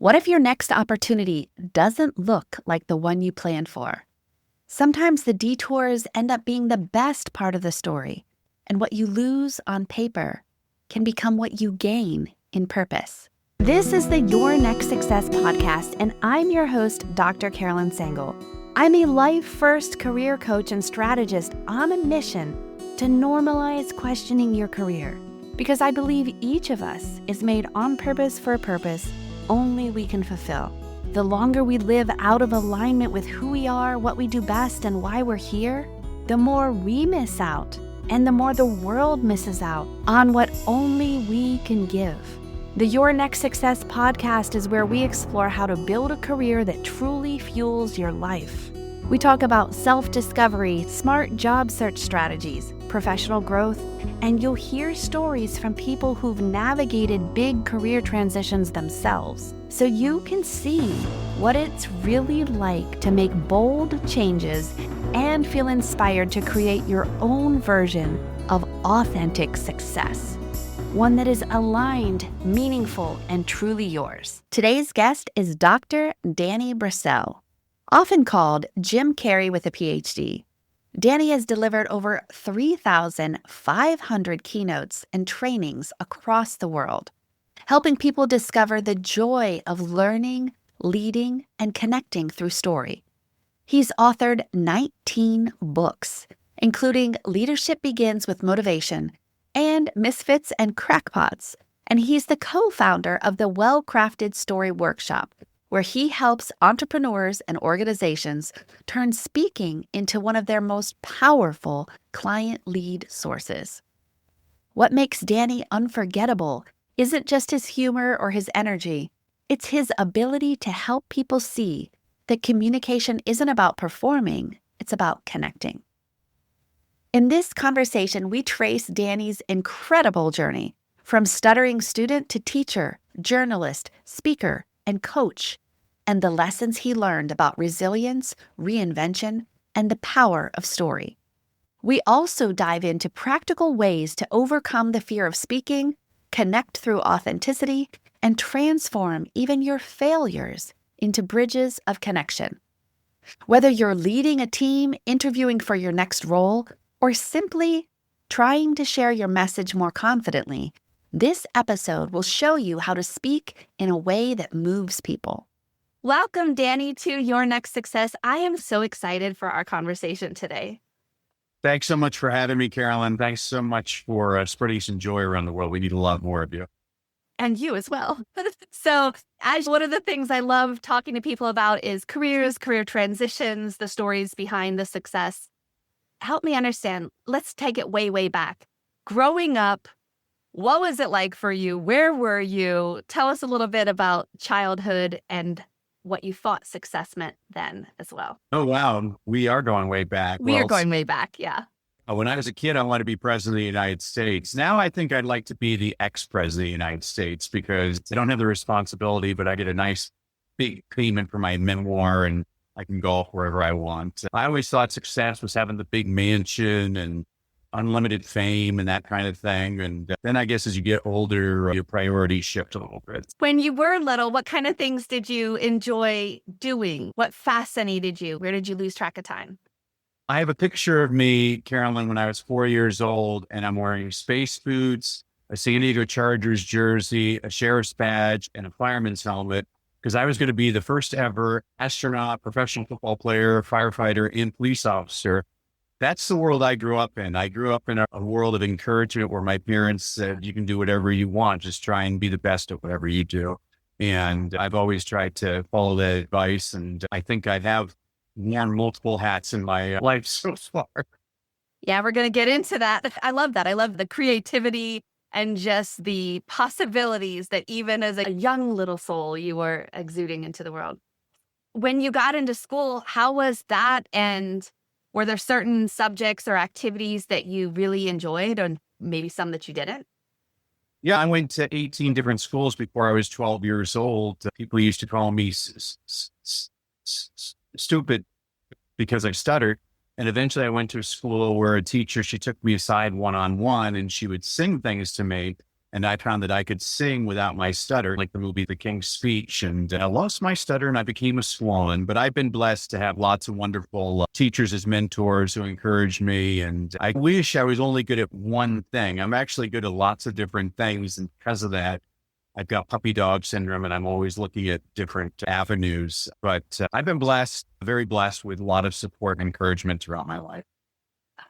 What if your next opportunity doesn't look like the one you planned for? Sometimes the detours end up being the best part of the story, and what you lose on paper can become what you gain in purpose. This is the Your Next Success podcast, and I'm your host, Dr. Carolyn Sangal. I'm a life-first career coach and strategist on a mission to normalize questioning your career, because I believe each of us is made on purpose for a purpose only we can fulfill. The longer we live out of alignment with who we are, what we do best, and why we're here, the more we miss out, and the more the world misses out on what only we can give. The Your Next Success podcast is where we explore how to build a career that truly fuels your life. We talk about self-discovery, smart job search strategies, professional growth, and you'll hear stories from people who've navigated big career transitions themselves, so you can see what it's really like to make bold changes and feel inspired to create your own version of authentic success. One that is aligned, meaningful, and truly yours. Today's guest is Dr. Danny Brassell. Often called Jim Carrey with a Ph.D., Danny has delivered over 3,500 keynotes and trainings across the world, helping people discover the joy of learning, leading, and connecting through story. He's authored 19 books, including Leadership Begins with Motivation and Misfits and Crackpots, and he's the co-founder of the Well-Crafted Story Workshop, where he helps entrepreneurs and organizations turn speaking into one of their most powerful client lead sources. What makes Danny unforgettable isn't just his humor or his energy, it's his ability to help people see that communication isn't about performing, it's about connecting. In this conversation, we trace Danny's incredible journey from stuttering student to teacher, journalist, speaker, and coach, and the lessons he learned about resilience, reinvention, and the power of story. We also dive into practical ways to overcome the fear of speaking, connect through authenticity, and transform even your failures into bridges of connection. Whether you're leading a team, interviewing for your next role, or simply trying to share your message more confidently, this episode will show you how to speak in a way that moves people. Welcome, Danny, to Your Next Success. I am so excited for our conversation today. Thanks so much for having me, Carolyn. Thanks so much for spreading some joy around the world. We need a lot more of you. And you as well. So, as one of the things I love talking to people about is careers, career transitions, the stories behind the success. Help me understand. Let's take it way, way back. Growing up, what was it like for you? Where were you? Tell us a little bit about childhood and what you thought success meant then as well. Oh, wow. We are going way back. We are going way back, yeah. When I was a kid, I wanted to be president of the United States. Now I think I'd like to be the ex-president of the United States because I don't have the responsibility, but I get a nice big payment for my memoir and I can golf wherever I want. I always thought success was having the big mansion and unlimited fame and that kind of thing. And then I guess as you get older, your priorities shift a little bit. When you were little, what kind of things did you enjoy doing? What fascinated you? Where did you lose track of time? I have a picture of me, Carolyn, when I was 4 years old, and I'm wearing space boots, a San Diego Chargers jersey, a sheriff's badge, and a fireman's helmet, because I was going to be the first ever astronaut, professional football player, firefighter, and police officer. That's the world I grew up in. I grew up in a world of encouragement where my parents said, you can do whatever you want. Just try and be the best at whatever you do. And I've always tried to follow that advice. And I think I have worn multiple hats in my life so far. Yeah, we're going to get into that. I love that. I love the creativity and just the possibilities that even as a young little soul, you were exuding into the world. When you got into school, how was that? And were there certain subjects or activities that you really enjoyed or maybe some that you didn't? Yeah, I went to 18 different schools before I was 12 years old. People used to call me stupid because I stuttered. And eventually I went to a school where a teacher, she took me aside one-on-one and she would sing things to me. And I found that I could sing without my stutter, like the movie The King's Speech. And I lost my stutter and I became a swan. But I've been blessed to have lots of wonderful teachers as mentors who encouraged me. And I wish I was only good at one thing. I'm actually good at lots of different things. And because of that, I've got puppy dog syndrome and I'm always looking at different avenues. But I've been blessed, very blessed with a lot of support and encouragement throughout my life.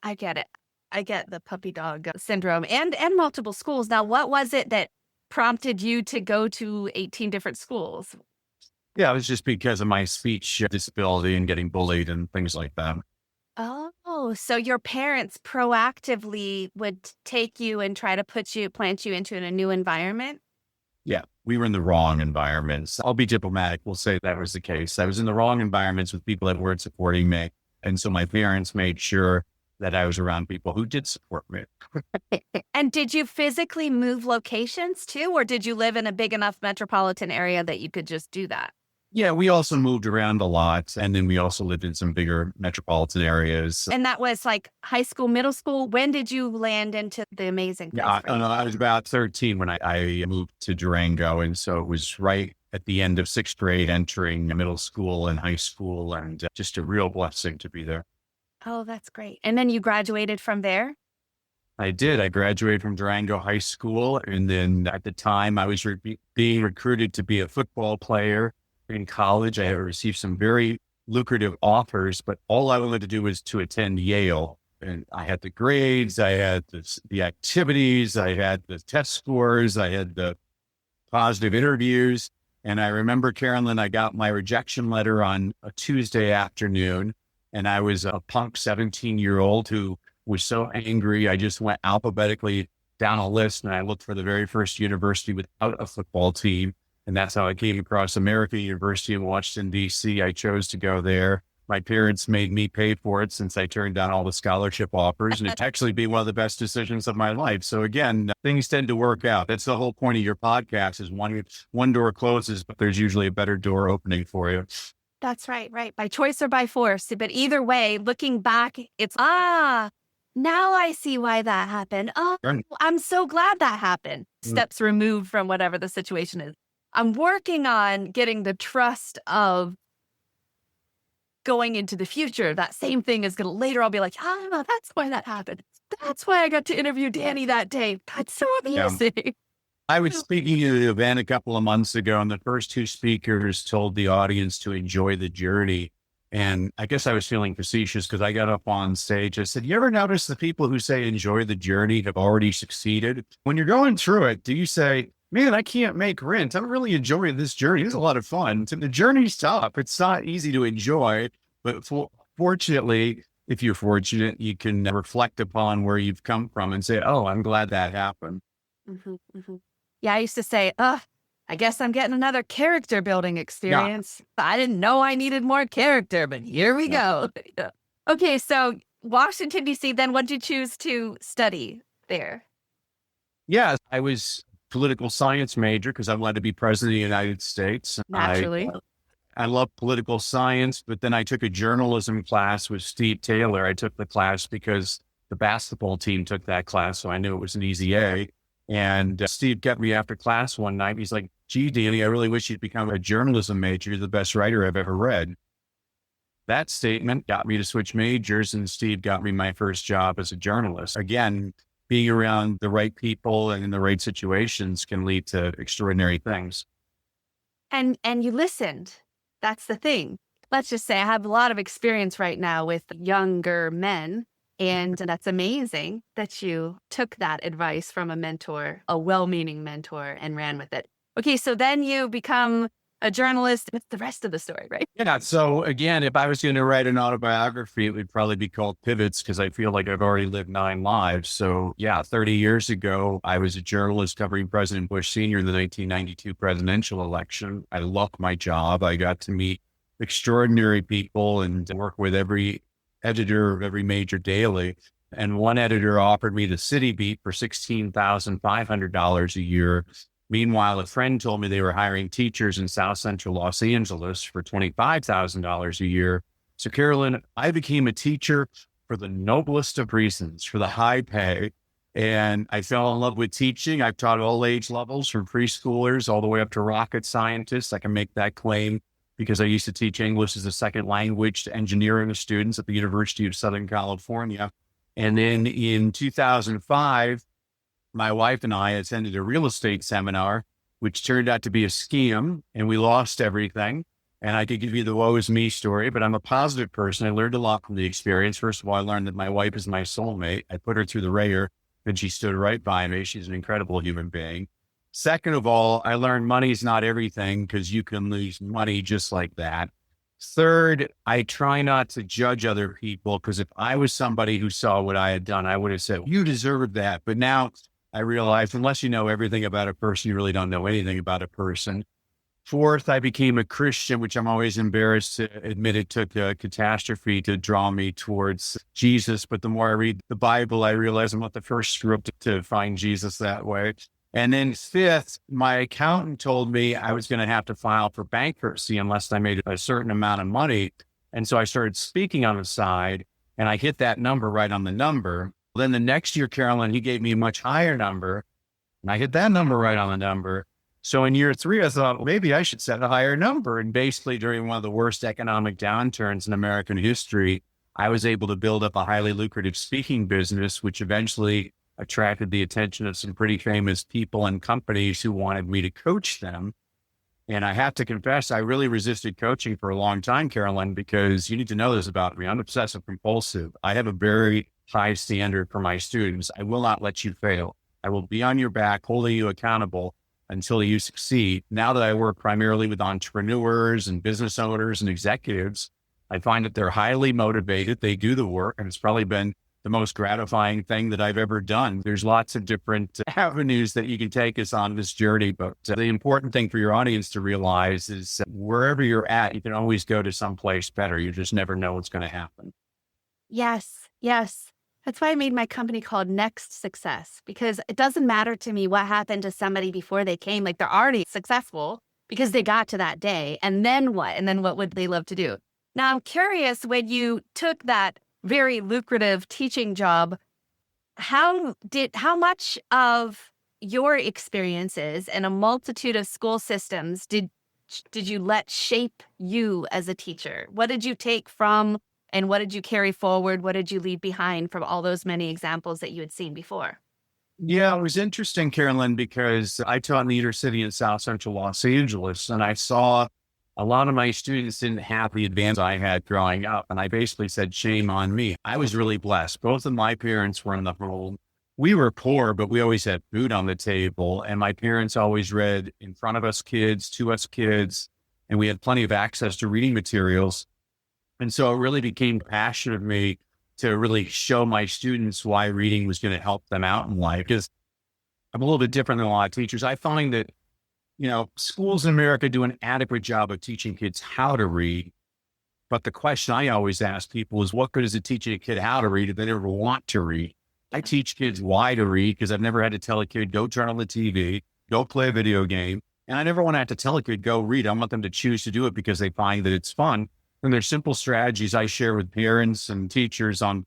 I get it. I get the puppy dog syndrome and multiple schools. Now, what was it that prompted you to go to 18 different schools? Yeah, it was just because of my speech disability and getting bullied and things like that. Oh, so your parents proactively would take you and try to plant you into a new environment? Yeah, we were in the wrong environments. I'll be diplomatic. We'll say that was the case. I was in the wrong environments with people that weren't supporting me. And so my parents made sure that I was around people who did support me. And did you physically move locations too, or did you live in a big enough metropolitan area that you could just do that? Yeah, we also moved around a lot. And then we also lived in some bigger metropolitan areas. And that was like high school, middle school. When did you land into the amazing place? Yeah, I was about 13 when I moved to Durango. And so it was right at the end of sixth grade, entering middle school and high school, and just a real blessing to be there. Oh, that's great. And then you graduated from there? I did. I graduated from Durango High School. And then at the time I was being recruited to be a football player in college. I had received some very lucrative offers, but all I wanted to do was to attend Yale. And I had the grades, I had the activities, I had the test scores, I had the positive interviews. And I remember, Carolyn, I got my rejection letter on a Tuesday afternoon. And I was a punk 17-year-old who was so angry. I just went alphabetically down a list and I looked for the very first university without a football team. And that's how I came across American University in Washington, D.C. I chose to go there. My parents made me pay for it since I turned down all the scholarship offers, and it's actually been one of the best decisions of my life. So again, things tend to work out. That's the whole point of your podcast is one door closes, but there's usually a better door opening for you. That's right. By choice or by force. But either way, looking back, it's, now I see why that happened. Oh, Right. I'm so glad that happened. Steps removed from whatever the situation is. I'm working on getting the trust of going into the future. That same thing is going to later, I'll be like, that's why that happened. That's why I got to interview Danny that day. That's so amazing. Yeah. I was speaking at an event a couple of months ago, and the first two speakers told the audience to enjoy the journey. And I guess I was feeling facetious because I got up on stage. I said, you ever notice the people who say enjoy the journey have already succeeded? When you're going through it, do you say, man, I can't make rent. I'm really enjoying this journey. It's a lot of fun. The journey's tough. It's not easy to enjoy, but fortunately, if you're fortunate, you can reflect upon where you've come from and say, oh, I'm glad that happened. Mm-hmm, mm-hmm. Yeah, I used to say, I guess I'm getting another character building experience. Yeah. I didn't know I needed more character, but here we go. Okay, so Washington, D.C., then what did you choose to study there? Yeah, I was political science major because I wanted to be president of the United States. Naturally. I love political science, but then I took a journalism class with Steve Taylor. I took the class because the basketball team took that class, so I knew it was an easy A. And Steve kept me after class one night. He's like, gee, Danny, I really wish you'd become a journalism major. You're the best writer I've ever read. That statement got me to switch majors, and Steve got me my first job as a journalist. Again, being around the right people and in the right situations can lead to extraordinary things. And you listened. That's the thing. Let's just say I have a lot of experience right now with younger men. And that's amazing that you took that advice from a mentor, a well-meaning mentor, and ran with it. Okay, so then you become a journalist. What's the rest of the story, right? Yeah. So again, if I was going to write an autobiography, it would probably be called Pivots because I feel like I've already lived 9 lives. So yeah, 30 years ago, I was a journalist covering President Bush Sr. in the 1992 presidential election. I loved my job. I got to meet extraordinary people and work with every editor of every major daily. And one editor offered me the city beat for $16,500 a year. Meanwhile, a friend told me they were hiring teachers in South Central Los Angeles for $25,000 a year. So Carolyn, I became a teacher for the noblest of reasons, for the high pay. And I fell in love with teaching. I've taught all age levels from preschoolers all the way up to rocket scientists. I can make that claim because I used to teach English as a second language to engineering students at the University of Southern California. And then in 2005, my wife and I attended a real estate seminar, which turned out to be a scam, and we lost everything. And I could give you the woe is me story, but I'm a positive person. I learned a lot from the experience. First of all, I learned that my wife is my soulmate. I put her through the ringer and she stood right by me. She's an incredible human being. Second of all, I learned money's not everything because you can lose money just like that. Third, I try not to judge other people because if I was somebody who saw what I had done, I would have said, you deserve that. But now I realize unless you know everything about a person, you really don't know anything about a person. Fourth, I became a Christian, which I'm always embarrassed to admit it took a catastrophe to draw me towards Jesus. But the more I read the Bible, I realize I'm not the first group to find Jesus that way. And then fifth, my accountant told me I was going to have to file for bankruptcy unless I made a certain amount of money. And so I started speaking on the side and I hit that number right on the number. Then the next year, Carolyn, he gave me a much higher number and I hit that number right on the number. So in year three, I thought, well, maybe I should set a higher number. And basically during one of the worst economic downturns in American history, I was able to build up a highly lucrative speaking business, which eventually attracted the attention of some pretty famous people and companies who wanted me to coach them. And I have to confess, I really resisted coaching for a long time, Carolyn, because you need to know this about me. I'm obsessive compulsive. I have a very high standard for my students. I will not let you fail. I will be on your back, holding you accountable until you succeed. Now that I work primarily with entrepreneurs and business owners and executives, I find that they're highly motivated. They do the work, and it's probably been the most gratifying thing that I've ever done. There's lots of different avenues that you can take us on this journey, but the important thing for your audience to realize is wherever you're at, you can always go to someplace better. You just never know what's going to happen. Yes, yes. That's why I made my company called Next Success, because it doesn't matter to me what happened to somebody before they came. Like they're already successful because they got to that day. And then what? And then what would they love to do? Now, I'm curious, when you took that very lucrative teaching job, how much of your experiences in a multitude of school systems did you let shape you as a teacher? What did you take from and what did you carry forward? What did you leave behind from all those many examples that you had seen before? Yeah, it was interesting, Carolyn, because I taught in the inner city in South Central Los Angeles, and I saw a lot of my students didn't have the advance I had growing up. And I basically said, shame on me. I was really blessed. Both of my parents were in the home. We were poor, but we always had food on the table. And my parents always read in front of us kids, to us kids, and we had plenty of access to reading materials. And so it really became passion of me to really show my students why reading was going to help them out in life. Because I'm a little bit different than a lot of teachers. I find that, schools in America do an adequate job of teaching kids how to read. But the question I always ask people is, what good is it teaching a kid how to read if they never want to read? I teach kids why to read because I've never had to tell a kid, go turn on the TV, go play a video game. And I never want to have to tell a kid, go read. I want them to choose to do it because they find that it's fun. And there's simple strategies I share with parents and teachers on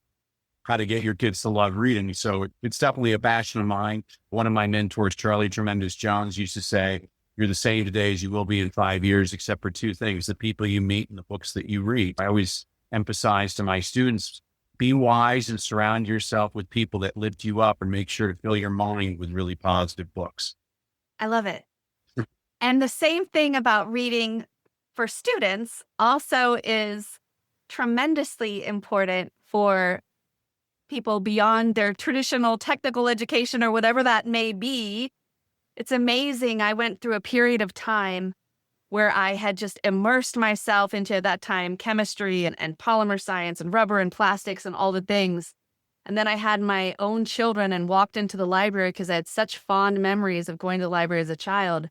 how to get your kids to love reading. So it's definitely a passion of mine. One of my mentors, Charlie Tremendous Jones, used to say, you're the same today as you will be in 5 years, except for two things, the people you meet and the books that you read. I always emphasize to my students, be wise and surround yourself with people that lift you up and make sure to fill your mind with really positive books. I love it. And the same thing about reading for students also is tremendously important for people beyond their traditional technical education or whatever that may be. It's amazing. I went through a period of time where I had just immersed myself into, at that time, chemistry and polymer science and rubber and plastics and all the things. And then I had my own children and walked into the library because I had such fond memories of going to the library as a child.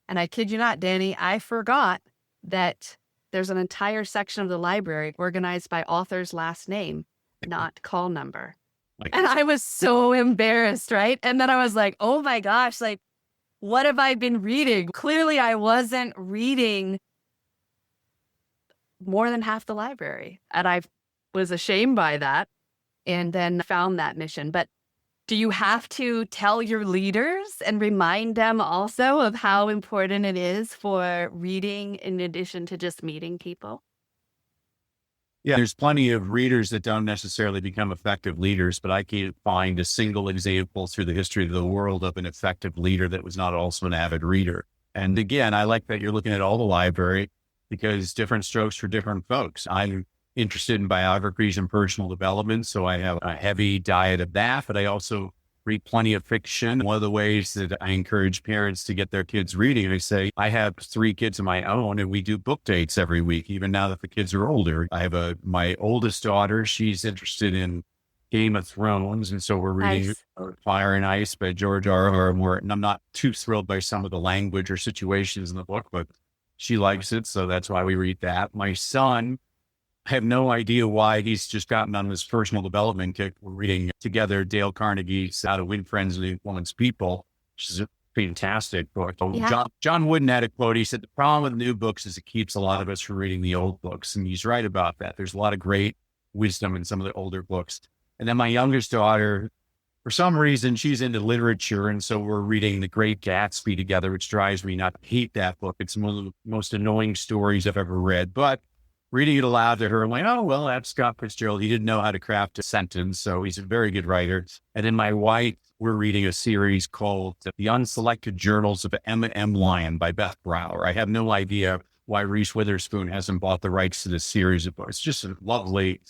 And I kid you not, Danny, I forgot that there's an entire section of the library organized by author's last name, not call number. And I was so embarrassed, right? And then I was like, oh my gosh, like, what have I been reading? Clearly, I wasn't reading more than half the library. And I was ashamed by that and then found that mission. But Do you have to tell your leaders and remind them also of how important it is for reading in addition to just meeting people? Yeah, there's plenty of readers that don't necessarily become effective leaders, but I can't find a single example through the history of the world of an effective leader that was not also an avid reader. And again, I like that you're looking at all the library because different strokes for different folks. I'm interested in biographies and personal development, so I have a heavy diet of that, but I also read plenty of fiction. One of the ways that I encourage parents to get their kids reading, I say, I have 3 kids of my own and we do book dates every week, even now that the kids are older. I have my oldest daughter, she's interested in Game of Thrones. And so we're reading Nice. Fire and Ice by George R. R. Martin. I'm not too thrilled by some of the language or situations in the book, but she likes it. So that's why we read that. My son, I have no idea why he's just gotten on this personal development kick. We're reading together Dale Carnegie's How to Win Friends and Influence People, which is a fantastic book. So Yeah. John Wooden had a quote. He said, the problem with new books is it keeps a lot of us from reading the old books. And he's right about that. There's a lot of great wisdom in some of the older books. And then my youngest daughter, for some reason, she's into literature. And so we're reading The Great Gatsby together, which drives me not to hate that book. It's one of the most annoying stories I've ever read. But reading it aloud to her, I'm like, oh, well, that's Scott Fitzgerald. He didn't know how to craft a sentence, so he's a very good writer. And then my wife, we're reading a series called The Unselected Journals of Emma M. Lyon by Beth Brower. I have no idea why Reese Witherspoon hasn't bought the rights to this series of books. It's just a lovely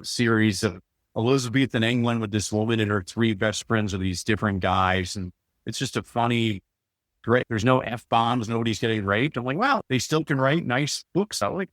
series of Elizabethan England with this woman and her 3 best friends are these different guys. And it's just a funny, great, there's no F-bombs, nobody's getting raped. I'm like, wow, they still can write nice books. I like.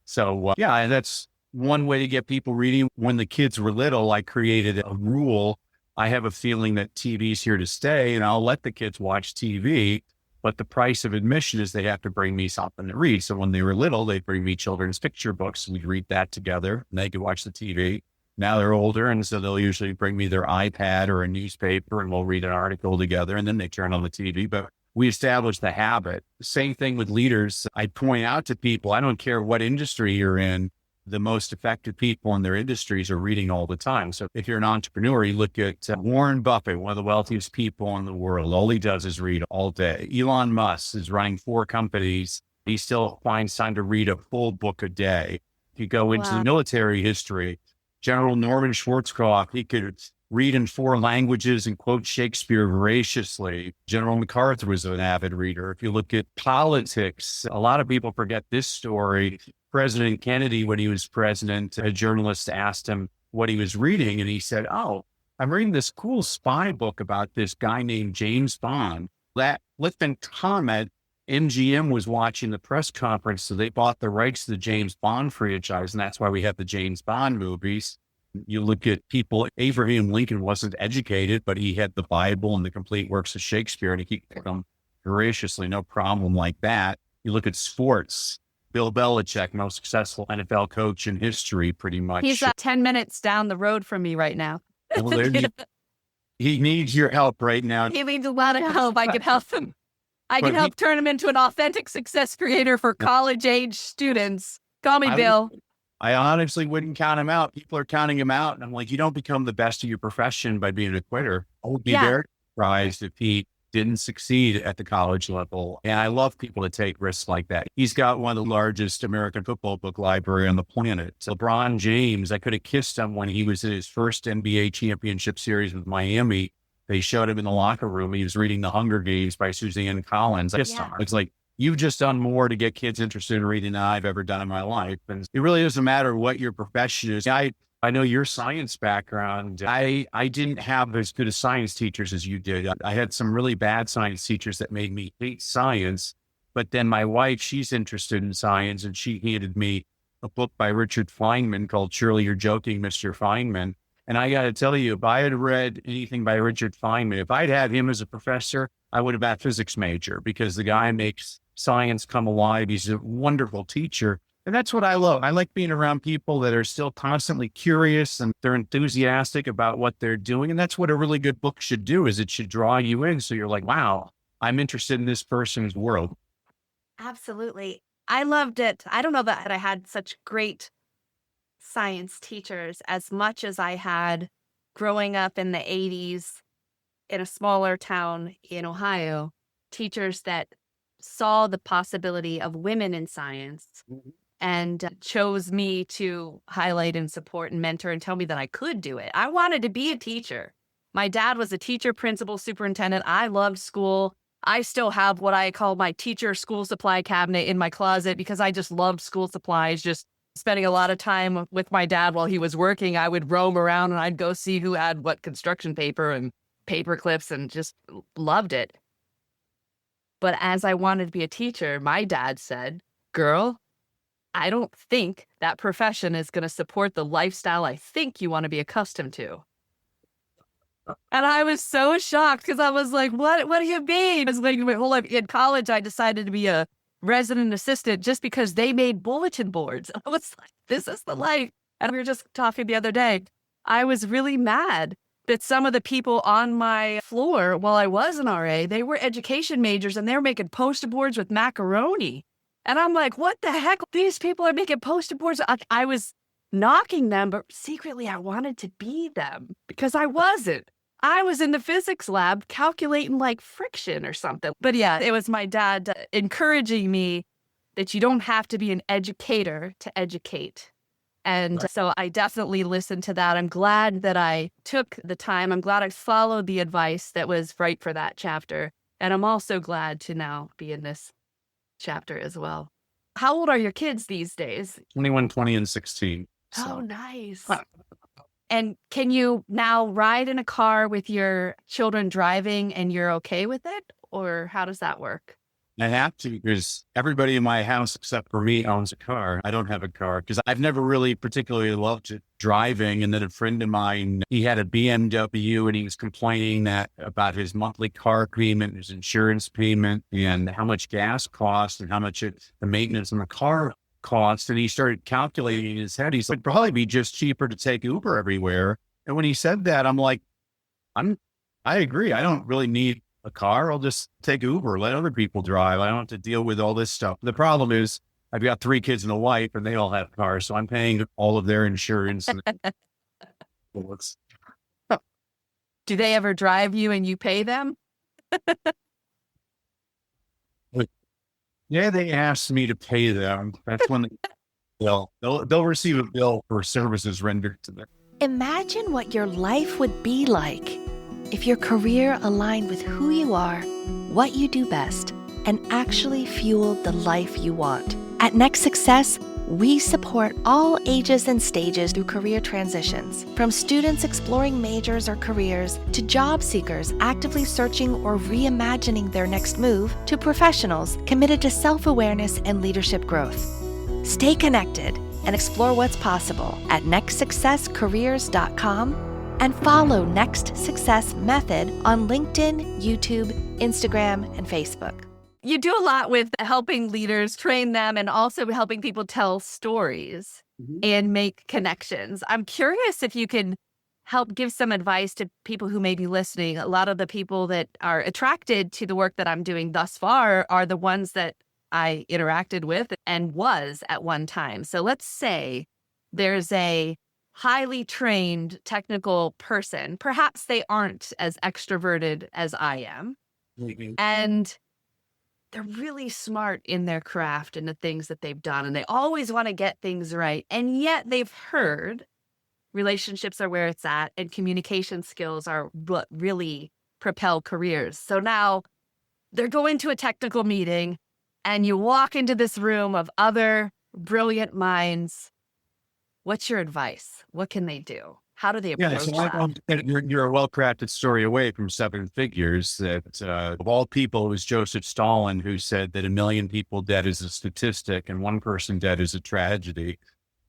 So yeah, that's one way to get people reading. When the kids were little, I created a rule. I have a feeling that TV's here to stay and I'll let the kids watch TV, but the price of admission is they have to bring me something to read. So when they were little, they'd bring me children's picture books. We'd read that together and they could watch the TV. Now they're older. And so they'll usually bring me their iPad or a newspaper and we'll read an article together and then they turn on the TV. But we established the habit. Same thing with leaders. I point out to people, I don't care what industry you're in, the most effective people in their industries are reading all the time. So if you're an entrepreneur, you look at Warren Buffett, one of the wealthiest people in the world. All he does is read all day. Elon Musk is running 4 companies. He still finds time to read a full book a day. If you go into the Wow. military history, General Norman Schwarzkopf, he could read in 4 languages and quote Shakespeare voraciously. General MacArthur was an avid reader. If you look at politics, a lot of people forget this story. President Kennedy, when he was president, a journalist asked him what he was reading. And he said, oh, I'm reading this cool spy book about this guy named James Bond. That Lipton comment, MGM was watching the press conference. So they bought the rights to the James Bond franchise. And that's why we have the James Bond movies. You look at people, Abraham Lincoln wasn't educated, but he had the Bible and the complete works of Shakespeare, and he kept them voraciously, no problem like that. You look at sports, Bill Belichick, most successful NFL coach in history, pretty He's much. 10 minutes down the road from me right now. Well, he needs your help right now. He needs a lot of help. I can help him. I can But help turn him into an authentic success creator for college age students. Call me I, Bill. I honestly wouldn't count him out. People are counting him out. And I'm like, you don't become the best of your profession by being a quitter. I would be Yeah. very surprised if he didn't succeed at the college level. And I love people that take risks like that. He's got one of the largest American football book library on the planet. LeBron James, I could have kissed him when he was in his first NBA championship series with Miami. They showed him in the locker room. He was reading The Hunger Games by Suzanne Collins. I kissed him. It's like, you've just done more to get kids interested in reading than I've ever done in my life. And it really doesn't matter what your profession is. I know your science background. I didn't have as good as science teachers as you did. I had some really bad science teachers that made me hate science. But then my wife, she's interested in science, and she handed me a book by Richard Feynman called Surely You're Joking, Mr. Feynman. And I got to tell you, if I had read anything by Richard Feynman, if I'd had him as a professor, I would have been a physics major because the guy makes science come alive. He's a wonderful teacher. And that's what I love. I like being around people that are still constantly curious and they're enthusiastic about what they're doing. And that's what a really good book should do, is it should draw you in. So you're like, wow, I'm interested in this person's world. Absolutely. I loved it. I don't know that I had such great science teachers as much as I had growing up in the 80s in a smaller town in Ohio, teachers that saw the possibility of women in science and chose me to highlight and support and mentor and tell me that I could do it. I wanted to be a teacher. My dad was a teacher, principal, superintendent. I loved school. I still have what I call my teacher school supply cabinet in my closet because I just loved school supplies. Just spending a lot of time with my dad while he was working, I would roam around and I'd go see who had what construction paper and paper clips and just loved it. But as I wanted to be a teacher, my dad said, girl, I don't think that profession is going to support the lifestyle I think you want to be accustomed to. And I was so shocked because I was like, what do you mean? I was like, my whole life in college, I decided to be a resident assistant just because they made bulletin boards. I was like, this is the life. And we were just talking the other day. I was really mad that some of the people on my floor while I was an RA, they were education majors and they were making poster boards with macaroni. And I'm like, what the heck? These people are making poster boards. I was knocking them, but secretly I wanted to be them because I wasn't. I was in the physics lab calculating like friction or something. But yeah, it was my dad encouraging me that you don't have to be an educator to educate. And so I definitely listened to that. I'm glad that I took the time. I'm glad I followed the advice that was right for that chapter. And I'm also glad to now be in this chapter as well. How old are your kids these days? 21, 20, and 16. So. Oh, nice. And can you now ride in a car with your children driving and you're okay with it? Or how does that work? I have to because everybody in my house except for me owns a car. I don't have a car because I've never really particularly loved driving. And then a friend of mine, he had a BMW and he was complaining about his monthly car payment, his insurance payment, and how much gas costs and how much the maintenance on the car costs. And he started calculating in his head. He's like, probably be just cheaper to take Uber everywhere. And when he said that, I'm like, I agree. I don't really need a car. I'll just take Uber, let other people drive. I don't have to deal with all this stuff. The problem is I've got 3 kids and a wife and they all have cars. So I'm paying all of their insurance. Do they ever drive you and you pay them? Yeah, they asked me to pay them. That's when they'll receive a bill for services rendered to them. Imagine what your life would be like if your career aligned with who you are, what you do best, and actually fueled the life you want. At Next Success, we support all ages and stages through career transitions, from students exploring majors or careers to job seekers actively searching or reimagining their next move to professionals committed to self-awareness and leadership growth. Stay connected and explore what's possible at nextsuccesscareers.com and follow Next Success Method on LinkedIn, YouTube, Instagram, and Facebook. You do a lot with helping leaders train them and also helping people tell stories and make connections. I'm curious if you can help give some advice to people who may be listening. A lot of the people that are attracted to the work that I'm doing thus far are the ones that I interacted with and was at one time. So let's say there's a highly trained technical person. Perhaps they aren't as extroverted as I am. And they're really smart in their craft and the things that they've done. And they always want to get things right. And yet they've heard relationships are where it's at and communication skills are what really propel careers. So now they're going to a technical meeting and you walk into this room of other brilliant minds. What's your advice? What can they do? How do they approach that? You're a well-crafted story away from 7 figures. That of all people, it was Joseph Stalin who said that 1 million people dead is a statistic and 1 person dead is a tragedy.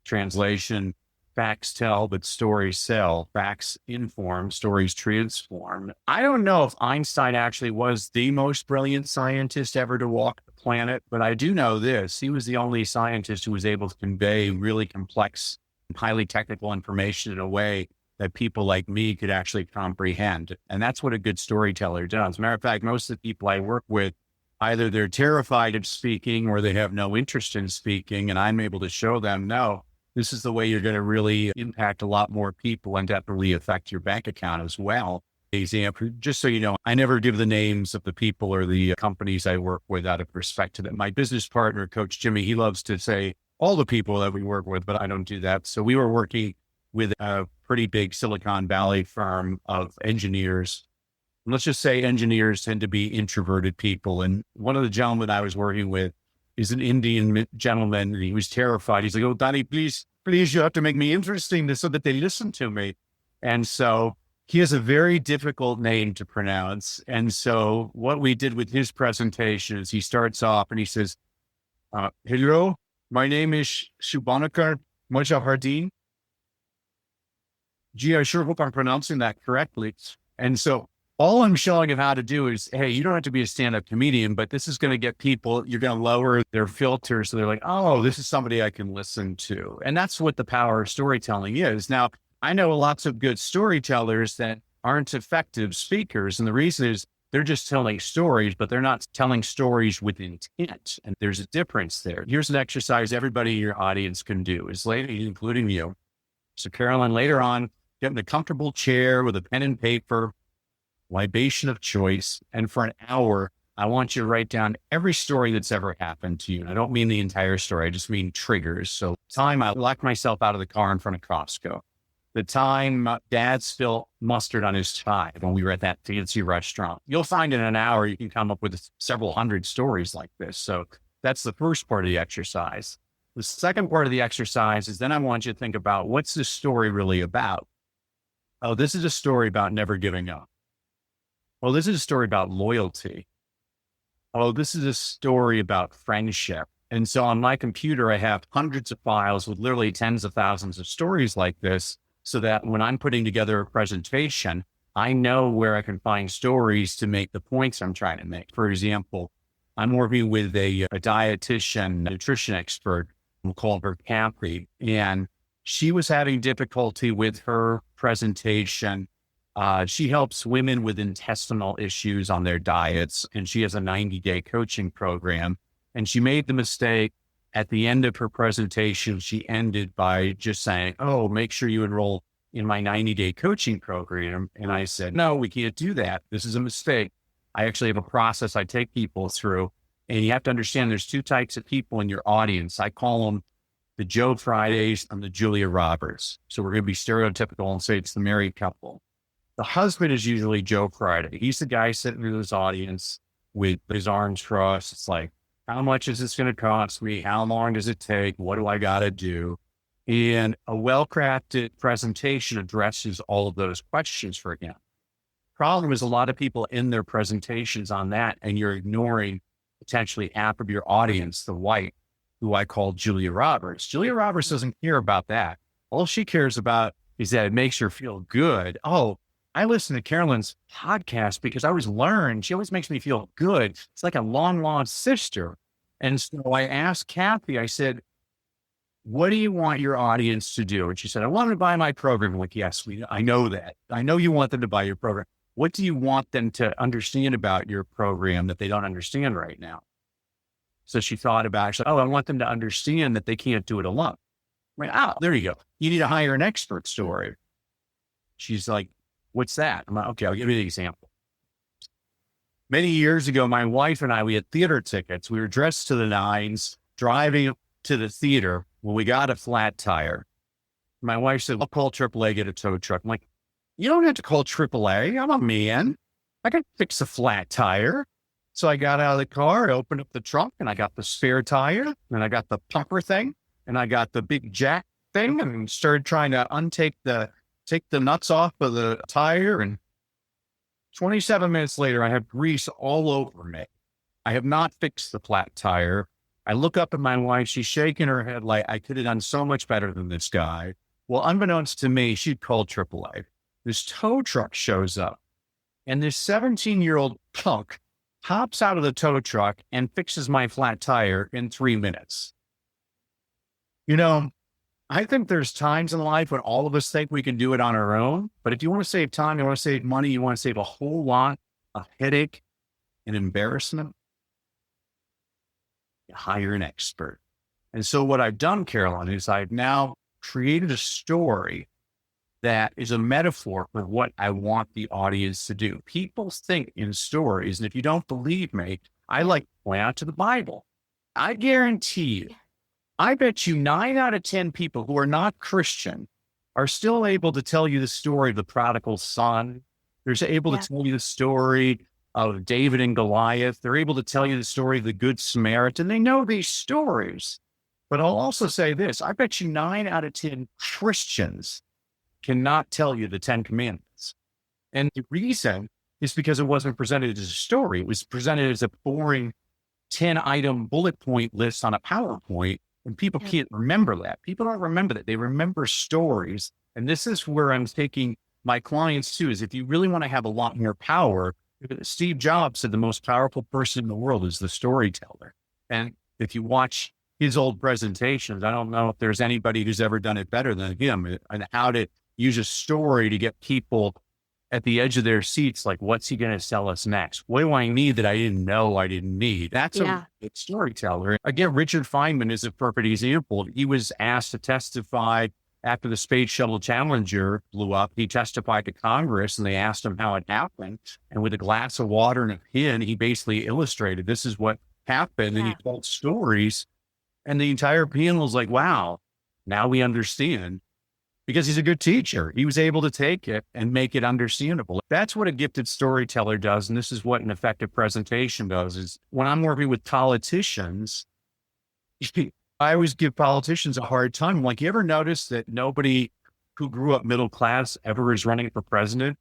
Translation, facts tell, but stories sell. Facts inform, stories transform. I don't know if Einstein actually was the most brilliant scientist ever to walk the planet, but I do know this. He was the only scientist who was able to convey really complex, highly technical information in a way that people like me could actually comprehend. And that's what a good storyteller does. As a matter of fact, most of the people I work with, either they're terrified of speaking or they have no interest in speaking. And I'm able to show them, no, This is the way you're going to really impact a lot more people and definitely affect your bank account as well. Example, just so you know, I never give the names of the people or the companies I work with out of respect to them. My business partner, Coach Jimmy, he loves to say all the people that we work with, but I don't do that. So we were working with a pretty big Silicon Valley firm of engineers. Let's just say engineers tend to be introverted people. And one of the gentlemen I was working with is an Indian gentleman. And he was terrified. He's like, "Oh, Danny, please, you have to make me interesting so that they listen to me." And so he has a very difficult name to pronounce. And so what we did with his presentation is he starts off and he says, "Hello, my name is Shubhankar Mujahardeen. Gee, I sure hope I'm pronouncing that correctly." And so all I'm showing him how to do is, hey, you don't have to be a stand-up comedian, but this is going to get people, you're going to lower their filters. So they're like, oh, this is somebody I can listen to. And that's what the power of storytelling is. Now, I know lots of good storytellers that aren't effective speakers. And the reason is they're just telling stories, but they're not telling stories with intent. And there's a difference there. Here's an exercise everybody in your audience can do, is ladies, including you. So Carolyn, later on, get in a comfortable chair with a pen and paper, libation of choice. And for an hour, I want you to write down every story that's ever happened to you. And I don't mean the entire story. I just mean triggers. So time I locked myself out of the car in front of Costco. The time Dad spilled mustard on his tie when we were at that fancy restaurant. You'll find in an hour, you can come up with several hundred stories like this. So that's the first part of the exercise. The second part of the exercise is then I want you to think about, what's this story really about? Oh, this is a story about never giving up. Well, this is a story about loyalty. Oh, this is a story about friendship. And so on my computer, I have hundreds of files with literally tens of thousands of stories like this, so that when I'm putting together a presentation, I know where I can find stories to make the points I'm trying to make. For example, I'm working with a dietitian, nutrition expert. We'll call her Carrey. And she was having difficulty with her presentation. She helps women with intestinal issues on their diets, and she has a 90-day coaching program. And she made the mistake at the end of her presentation. She ended by just saying, "Oh, make sure you enroll in my 90-day coaching program." And I said, "No, we can't do that. This is a mistake. I actually have a process I take people through. And you have to understand there's two types of people in your audience. I call them the Joe Fridays and the Julia Roberts. So we're going to be stereotypical and say it's the married couple. The husband is usually Joe Friday. He's the guy sitting in his audience with his arms crossed. It's like, how much is this going to cost me? How long does it take? What do I got to do? And a well-crafted presentation addresses all of those questions for him. Problem is, a lot of people in their presentations on that, and you're ignoring potentially half of your audience, the white, who I call Julia Roberts. Julia Roberts doesn't care about that. All she cares about is that it makes her feel good. Oh, I listen to Carolyn's podcast because I always learn. She always makes me feel good. It's like a long lost sister. And so I asked Kathy, I said, what do you want your audience to do? And she said, I want them to buy my program. I'm like, yes, I know that. I know you want them to buy your program. What do you want them to understand about your program that they don't understand right now? So she thought about it. She said, oh, I want them to understand that they can't do it alone. I'm like, oh, there you go. You need to hire an expert story. She's like, what's that? I'm like, okay, I'll give you the example. Many years ago, my wife and I, we had theater tickets. We were dressed to the nines, driving to the theater when we got a flat tire. My wife said, I'll call AAA, get a tow truck. I'm like, you don't have to call AAA. I'm a man. I can fix a flat tire. So I got out of the car, I opened up the trunk, and I got the spare tire, and I got the pumper thing, and I got the big jack thing, and started trying to take the nuts off of the tire. And 27 minutes later, I have grease all over me. I have not fixed the flat tire. I look up at my wife. She's shaking her head like, I could have done so much better than this guy. Well, unbeknownst to me, she'd called AAA. This tow truck shows up, and this 17-year-old punk hops out of the tow truck and fixes my flat tire in 3 minutes. You know, I think there's times in life when all of us think we can do it on our own. But if you want to save time, you want to save money, you want to save a whole lot of headache and embarrassment, you hire an expert. And so what I've done, Carolyn, is I've now created a story that is a metaphor for what I want the audience to do. People think in stories, and if you don't believe me, I like to point out to the Bible. I guarantee you, I bet you 9 out of 10 people who are not Christian are still able to tell you the story of the prodigal son. They're able to tell you the story of David and Goliath. They're able to tell you the story of the Good Samaritan. They know these stories. But I'll also say this, I bet you 9 out of 10 Christians cannot tell you the 10 Commandments. And the reason is because it wasn't presented as a story. It was presented as a boring 10-item bullet point list on a PowerPoint. And people can't remember that. People don't remember that. They remember stories. And this is where I'm taking my clients to, is if you really want to have a lot more power, Steve Jobs said the most powerful person in the world is the storyteller. And if you watch his old presentations, I don't know if there's anybody who's ever done it better than him, and how to use a story to get people at the edge of their seats. Like, what's he going to sell us next? What do I need that I didn't know I didn't need? That's a storyteller. Again, Richard Feynman is a perfect example. He was asked to testify after the Space Shuttle Challenger blew up. He testified to Congress, and they asked him how it happened. And with a glass of water and a pen, he basically illustrated, this is what happened. And he told stories. And the entire panel was like, wow, now we understand. Because he's a good teacher. He was able to take it and make it understandable. That's what a gifted storyteller does. And this is what an effective presentation does, is when I'm working with politicians, I always give politicians a hard time. I'm like, you ever notice that nobody who grew up middle class ever is running for president?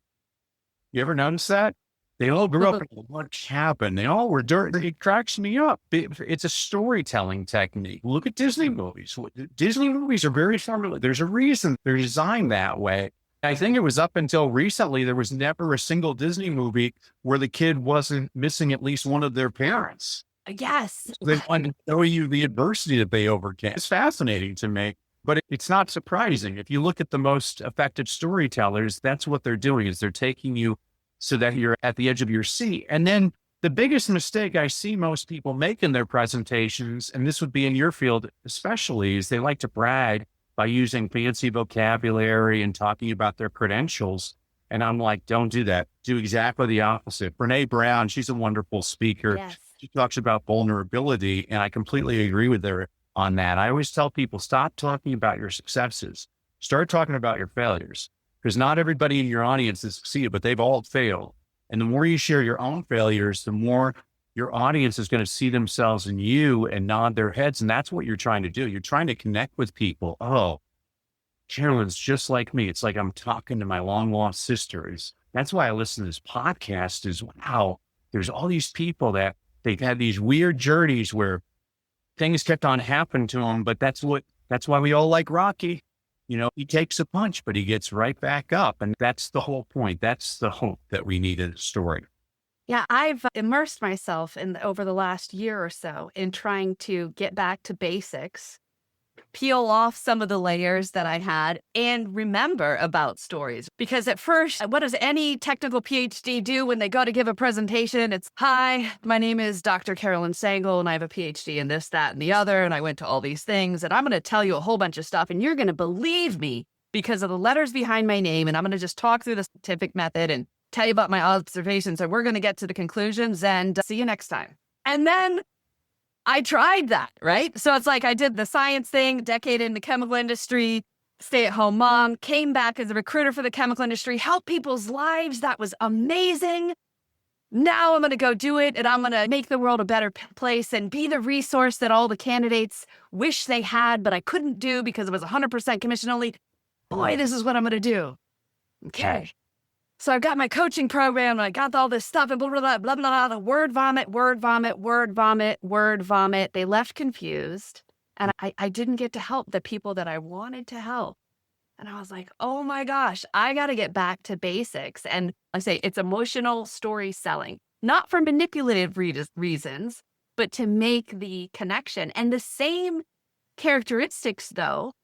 You ever notice that? They all grew up in a log cabin. They all were dirt. It cracks me up. It's a storytelling technique. Look at Disney movies. Disney movies are very formula. There's a reason they're designed that way. I think it was up until recently, there was never a single Disney movie where the kid wasn't missing at least one of their parents. Yes. They want to show you the adversity that they overcame. It's fascinating to me, but it's not surprising. If you look at the most effective storytellers, that's what they're doing, is they're taking you so that you're at the edge of your seat. And then the biggest mistake I see most people make in their presentations, and this would be in your field especially, is they like to brag by using fancy vocabulary and talking about their credentials. And I'm like, don't do that. Do exactly the opposite. Brene Brown, she's a wonderful speaker. Yes. She talks about vulnerability, and I completely agree with her on that. I always tell people, stop talking about your successes. Start talking about your failures, because not everybody in your audience has succeeded, but they've all failed. And the more you share your own failures, the more your audience is going to see themselves in you and nod their heads. And that's what you're trying to do. You're trying to connect with people. Oh, Carolyn's just like me. It's like I'm talking to my long lost sisters. That's why I listen to this podcast, is wow, there's all these people that they've had these weird journeys where things kept on happening to them. But that's why we all like Rocky. You know, he takes a punch, but he gets right back up. And that's the whole point. That's the hope that we need in a story. Yeah, I've immersed myself over the last year or so in trying to get back to basics, peel off some of the layers that I had, and remember about stories. Because at first, what does any technical Ph.D. do when they go to give a presentation? It's, hi, my name is Dr. Carolyn Sangal, and I have a Ph.D. in this, that, and the other, and I went to all these things, and I'm going to tell you a whole bunch of stuff, and you're going to believe me because of the letters behind my name, and I'm going to just talk through the scientific method and tell you about my observations, and we're going to get to the conclusions, and see you next time. And then I tried that, right? So it's like I did the science thing, decade in the chemical industry, stay-at-home mom, came back as a recruiter for the chemical industry, helped people's lives. That was amazing. Now I'm going to go do it, and I'm going to make the world a better place and be the resource that all the candidates wish they had, but I couldn't do because it was 100% commission only. Boy, this is what I'm going to do. Okay. So I've got my coaching program, and I got all this stuff, and blah, blah, blah, blah, blah, blah, word vomit, word vomit, word vomit, word vomit. They left confused, and I didn't get to help the people that I wanted to help. And I was like, oh my gosh, I got to get back to basics. And I say it's emotional story selling, not for manipulative reasons, but to make the connection. And the same characteristics, though,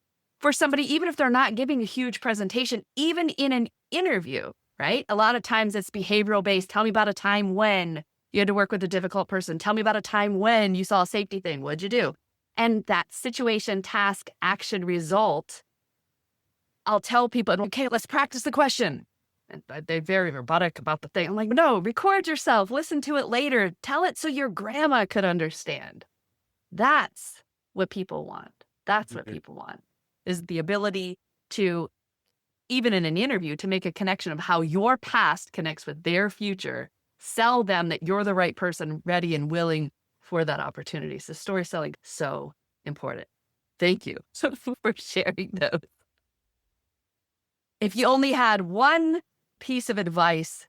for somebody, even if they're not giving a huge presentation, even in an interview. Right? A lot of times it's behavioral based. Tell me about a time when you had to work with a difficult person. Tell me about a time when you saw a safety thing. What'd you do? And that situation, task, action, result I'll tell people, okay, let's practice the question. And they're very robotic about the thing. I'm like, no, record yourself, listen to it later, tell it so your grandma could understand. That's what people want. That's what people want, is the ability to, even in an interview, to make a connection of how your past connects with their future, sell them that you're the right person, ready and willing for that opportunity. So story selling, so important. Thank you for sharing those. If you only had one piece of advice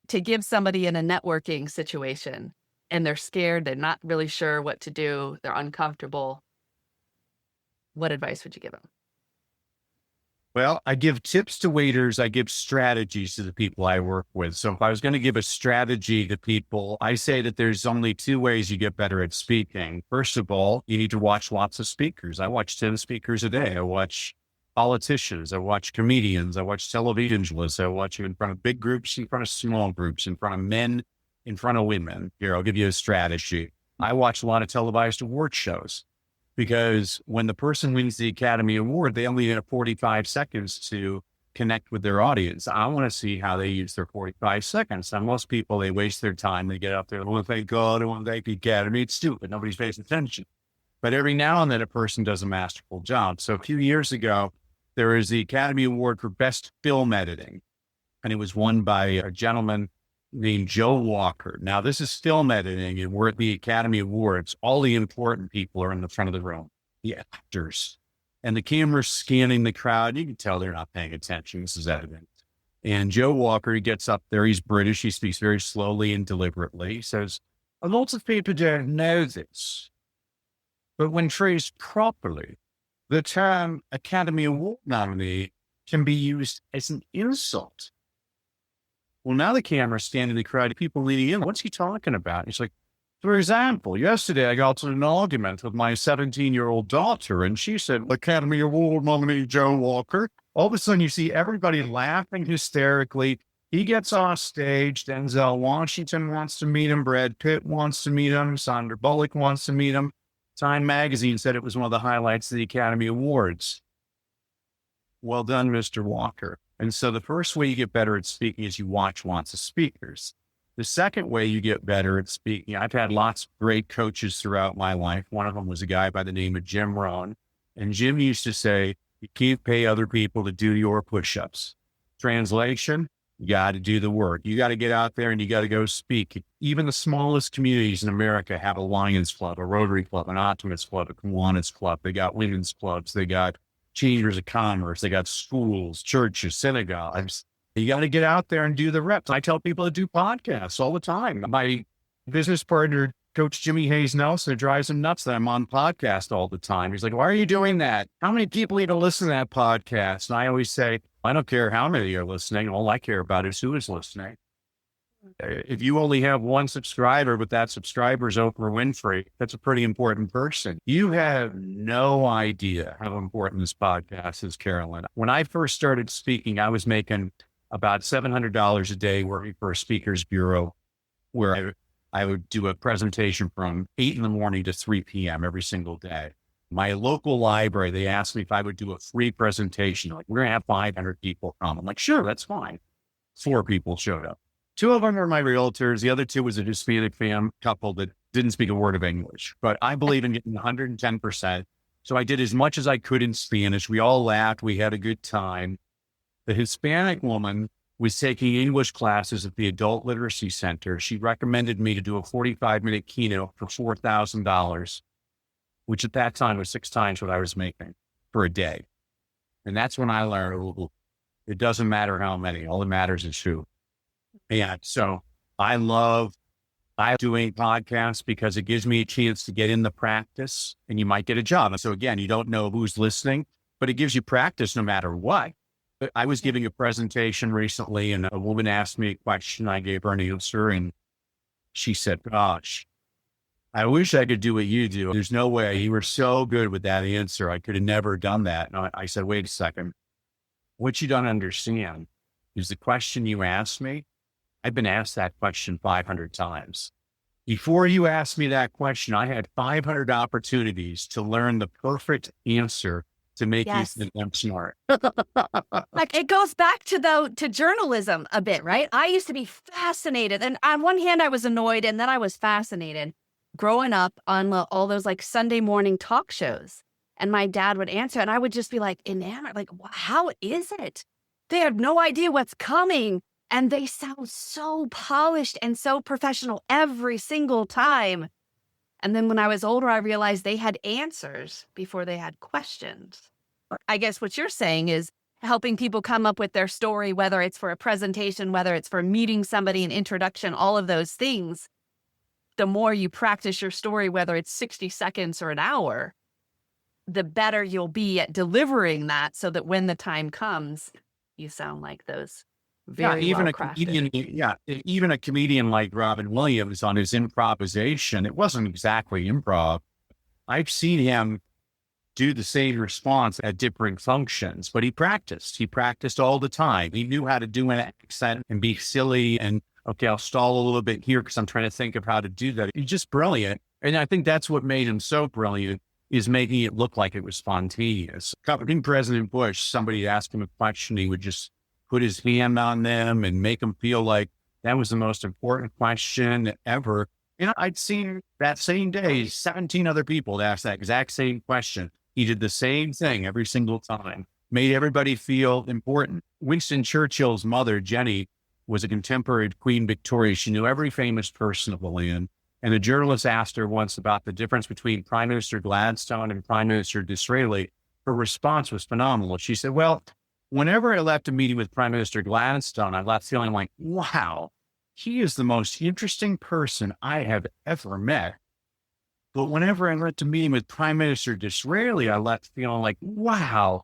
to give somebody in a networking situation and they're scared, they're not really sure what to do, they're uncomfortable, what advice would you give them? Well, I give tips to waiters. I give strategies to the people I work with. So if I was going to give a strategy to people, I say that there's only two ways you get better at speaking. First of all, you need to watch lots of speakers. I watch 10 speakers a day. I watch politicians. I watch comedians. I watch televangelists. I watch you in front of big groups, in front of small groups, in front of men, in front of women. Here, I'll give you a strategy. I watch a lot of televised award shows, because when the person wins the Academy Award, they only have 45 seconds to connect with their audience. I want to see how they use their 45 seconds. Now, most people, they waste their time. They get up there, I want to thank God, I want to thank the Academy. It's stupid. Nobody's paying attention. But every now and then a person does a masterful job. So a few years ago, there was the Academy Award for Best Film Editing, and it was won by a gentleman named Joe Walker. Now, this is film editing, and we're at the Academy Awards. All the important people are in the front of the room, the actors, and the camera's scanning the crowd. You can tell they're not paying attention. This is editing. And Joe Walker, he gets up there. He's British. He speaks very slowly and deliberately. He says, lots of people don't know this, but when phrased properly, the term Academy Award nominee can be used as an insult. Well, now the camera's standing in the crowd, people leaning in. What's he talking about? He's like, for example, yesterday I got in an argument with my 17-year-old daughter, and she said, Academy Award nominee Joe Walker. All of a sudden, you see everybody laughing hysterically. He gets off stage. Denzel Washington wants to meet him. Brad Pitt wants to meet him. Sandra Bullock wants to meet him. Time magazine said it was one of the highlights of the Academy Awards. Well done, Mr. Walker. And so the first way you get better at speaking is you watch lots of speakers. The second way you get better at speaking, I've had lots of great coaches throughout my life. One of them was a guy by the name of Jim Rohn. And Jim used to say, you can't pay other people to do your push-ups. Translation, you got to do the work. You got to get out there and you got to go speak. Even the smallest communities in America have a Lions Club, a Rotary Club, an Optimist Club, a Kiwanis Club. They got women's clubs. They got chambers of commerce. They got schools, churches, synagogues. You got to get out there and do the reps. I tell people to do podcasts all the time. My business partner, Coach Jimmy Hayes Nelson, it drives him nuts that I'm on podcast all the time. He's like, why are you doing that? How many people need to listen to that podcast? And I always say, I don't care how many are listening. All I care about is who is listening. If you only have one subscriber, but that subscriber is Oprah Winfrey, that's a pretty important person. You have no idea how important this podcast is, Carolyn. When I first started speaking, I was making about $700 a day working for a speakers bureau, where I would do a presentation from 8 in the morning to 3 p.m. every single day. My local library, they asked me if I would do a free presentation. Like, we're going to have 500 people come. I'm like, sure, that's fine. 4 people showed up. 2 of them are my realtors. The other 2 was a Hispanic couple that didn't speak a word of English. But I believe in getting 110%. So I did as much as I could in Spanish. We all laughed. We had a good time. The Hispanic woman was taking English classes at the Adult Literacy Center. She recommended me to do a 45-minute keynote for $4,000, which at that time was 6 times what I was making for a day. And that's when I learned, it doesn't matter how many, all that matters is who. And so I love doing podcasts because it gives me a chance to get in the practice, and you might get a job. And so again, you don't know who's listening, but it gives you practice no matter what. I was giving a presentation recently, and a woman asked me a question. I gave her an answer, and she said, gosh, I wish I could do what you do. There's no way. You were so good with that answer. I could have never done that. And I said, wait a second. What you don't understand is the question you asked me, I've been asked that question 500 times. Before you asked me that question, I had 500 opportunities to learn the perfect answer to make you Yes. think I'm smart. Like it goes back to journalism a bit, right? I used to be fascinated. And on one hand, I was annoyed and then I was fascinated growing up on all those like Sunday morning talk shows. And my dad would answer and I would just be like enamored, like, how is it? They have no idea what's coming. And they sound so polished and so professional every single time. And then when I was older, I realized they had answers before they had questions. I guess what you're saying is helping people come up with their story, whether it's for a presentation, whether it's for meeting somebody, an introduction, all of those things. The more you practice your story, whether it's 60 seconds or an hour, the better you'll be at delivering that so that when the time comes, you sound like those Yeah, very even well a crafted. comedian, even a comedian like Robin Williams on his improvisation, it wasn't exactly improv. I've seen him do the same response at different functions, but he practiced. He practiced all the time. He knew how to do an accent and be silly and, okay, I'll stall a little bit here because I'm trying to think of how to do that. He's just brilliant. And I think that's what made him so brilliant, is making it look like it was spontaneous. In President Bush, somebody asked him a question, he would just put his hand on them and make them feel like that was the most important question ever. You know, I'd seen that same day, 17 other people ask that exact same question. He did the same thing every single time, made everybody feel important. Winston Churchill's mother, Jenny, was a contemporary of Queen Victoria. She knew every famous person of the land. And a journalist asked her once about the difference between Prime Minister Gladstone and Prime Minister Disraeli. Her response was phenomenal. She said, well, whenever I left a meeting with Prime Minister Gladstone, I left feeling like, wow, he is the most interesting person I have ever met. But whenever I went to meeting with Prime Minister Disraeli, I left feeling like, wow,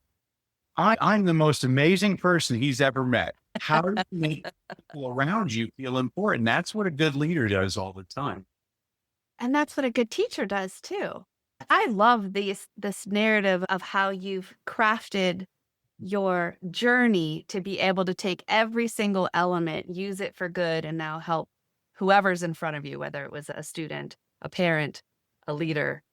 I'm the most amazing person he's ever met. How do you make people around you feel important? That's what a good leader does all the time. And that's what a good teacher does too. I love this narrative of how you've crafted your journey to be able to take every single element, use it for good, and now help whoever's in front of you, whether it was a student, a parent, a leader,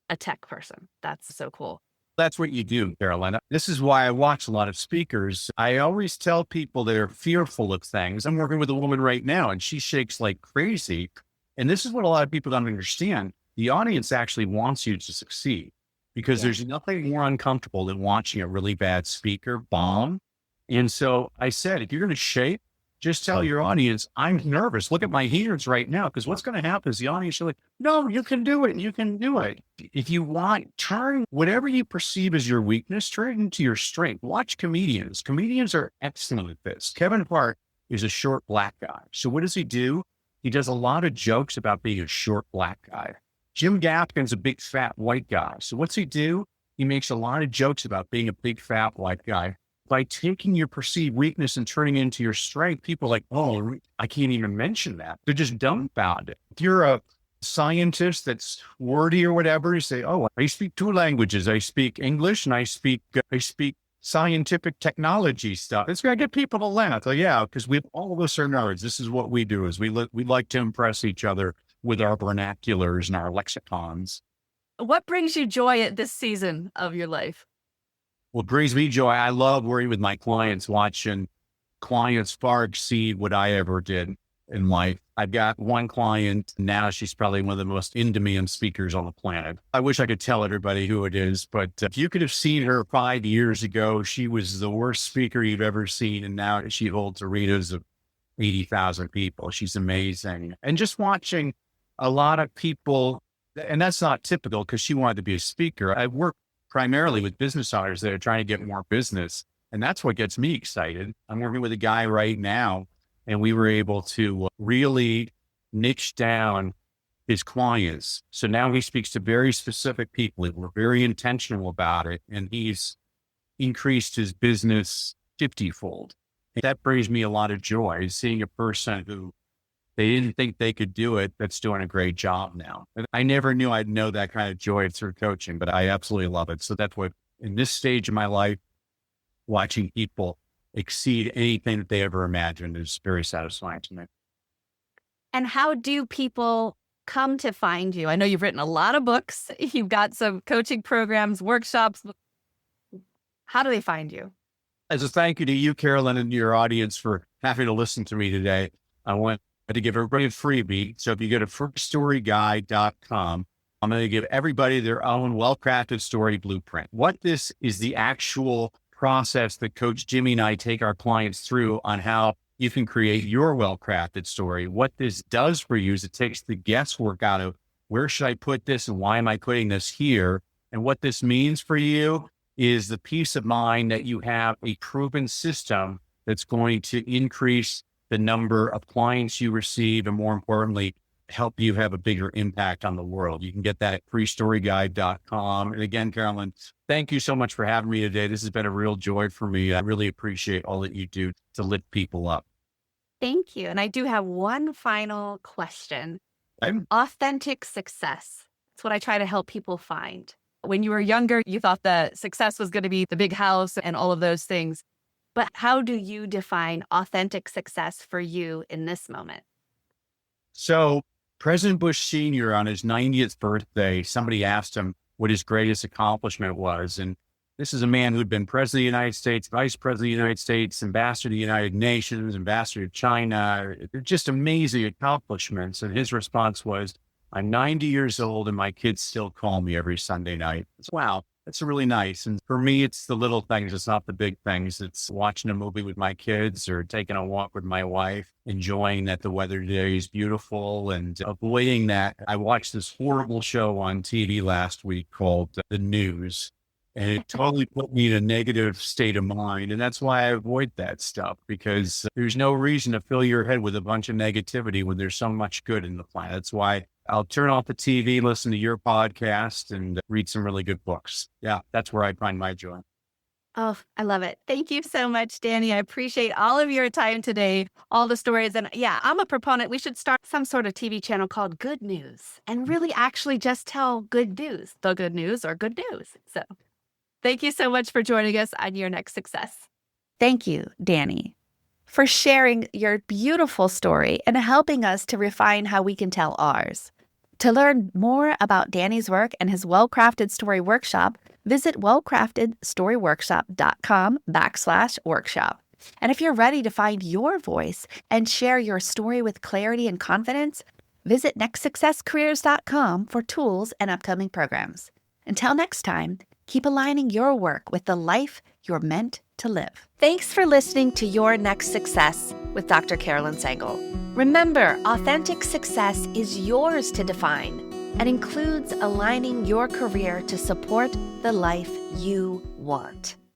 a tech person. That's so cool. That's what you do, Carolina. This is why I watch a lot of speakers. I always tell people that are fearful of things. I'm working with a woman right now and she shakes like crazy. And this is what a lot of people don't understand. The audience actually wants you to succeed because there's nothing more uncomfortable than watching a really bad speaker bomb. And so I said, if you're going to shake, just tell your audience, I'm nervous. Look at my hands right now. Because what's going to happen is the audience are like, no, you can do it. You can do it. If you want, turn whatever you perceive as your weakness, turn it into your strength. Watch comedians. Comedians are excellent at this. Kevin Hart is a short black guy. So what does he do? He does a lot of jokes about being a short black guy. Jim Gaffigan's a big fat white guy. So what's he do? He makes a lot of jokes about being a big fat white guy. By taking your perceived weakness and turning it into your strength, people are like, oh, I can't even mention that. They're just dumbfounded. If you're a scientist that's wordy or whatever, you say, oh, I speak two languages. I speak English and I speak scientific technology stuff. It's going to get people to laugh. So yeah, because we all of us are nerds. This is what we do is we like to impress each other with our vernaculars and our lexicons. What brings you joy at this season of your life? What brings me joy, I love working with my clients, watching clients far exceed what I ever did in life. I've got one client now, she's probably one of the most in-demand speakers on the planet. I wish I could tell everybody who it is, but if you could have seen her 5 years ago, she was the worst speaker you've ever seen. And now she holds arenas of 80,000 people. She's amazing. And just watching a lot of people, and that's not typical because she wanted to be a speaker. I work primarily with business owners that are trying to get more business. And that's what gets me excited. I'm working with a guy right now, and we were able to really niche down his clients. So now he speaks to very specific people. We're very intentional about it. And he's increased his business 50-fold. That brings me a lot of joy, seeing a person who they didn't think they could do it, that's doing a great job now. And I never knew I'd know that kind of joy through coaching, but I absolutely love it. So that's what, in this stage of my life, watching people exceed anything that they ever imagined is very satisfying to me. And how do people come to find you? I know you've written a lot of books. You've got some coaching programs, workshops. How do they find you? As a thank you to you, Carolyn, and your audience for having to listen to me today, I want to give everybody a freebie. So if you go to firststoryguide.com, I'm going to give everybody their own well-crafted story blueprint. What this is the actual process that Coach Jimmy and I take our clients through on how you can create your well-crafted story. What this does for you is it takes the guesswork out of where should I put this and why am I putting this here? And what this means for you is the peace of mind that you have a proven system that's going to increase the number of clients you receive, and more importantly, help you have a bigger impact on the world. You can get that at freestoryguide.com. And again, Carolyn, thank you so much for having me today. This has been a real joy for me. I really appreciate all that you do to lift people up. Thank you. And I do have one final question. Authentic success. That's what I try to help people find. When you were younger, you thought that success was going to be the big house and all of those things. But how do you define authentic success for you in this moment? So President Bush Sr. on his 90th birthday, somebody asked him what his greatest accomplishment was. And this is a man who'd been president of the United States, vice president of the United States, ambassador to the United Nations, ambassador to China. They're just amazing accomplishments. And his response was, I'm 90 years old and my kids still call me every Sunday night. It's, wow, that's really nice. And for me, it's the little things. It's not the big things. It's watching a movie with my kids or taking a walk with my wife, enjoying that the weather today is beautiful and avoiding that. I watched this horrible show on TV last week called The News, and it totally put me in a negative state of mind. And that's why I avoid that stuff, because there's no reason to fill your head with a bunch of negativity when there's so much good in the planet. That's why I'll turn off the TV, listen to your podcast, and read some really good books. Yeah, that's where I find my joy. Oh, I love it. Thank you so much, Danny. I appreciate all of your time today, all the stories. And yeah, I'm a proponent. We should start some sort of TV channel called Good News and really actually just tell good news, the good news or good news. So thank you so much for joining us on Your Next Success. Thank you, Danny, for sharing your beautiful story and helping us to refine how we can tell ours. To learn more about Danny's work and his well-crafted story workshop, visit wellcraftedstoryworkshop.com/workshop. And if you're ready to find your voice and share your story with clarity and confidence, visit nextsuccesscareers.com for tools and upcoming programs. Until next time, keep aligning your work with the life you're meant to live. Thanks for listening to Your Next Success with Dr. Carolyn Sangal. Remember, authentic success is yours to define and includes aligning your career to support the life you want.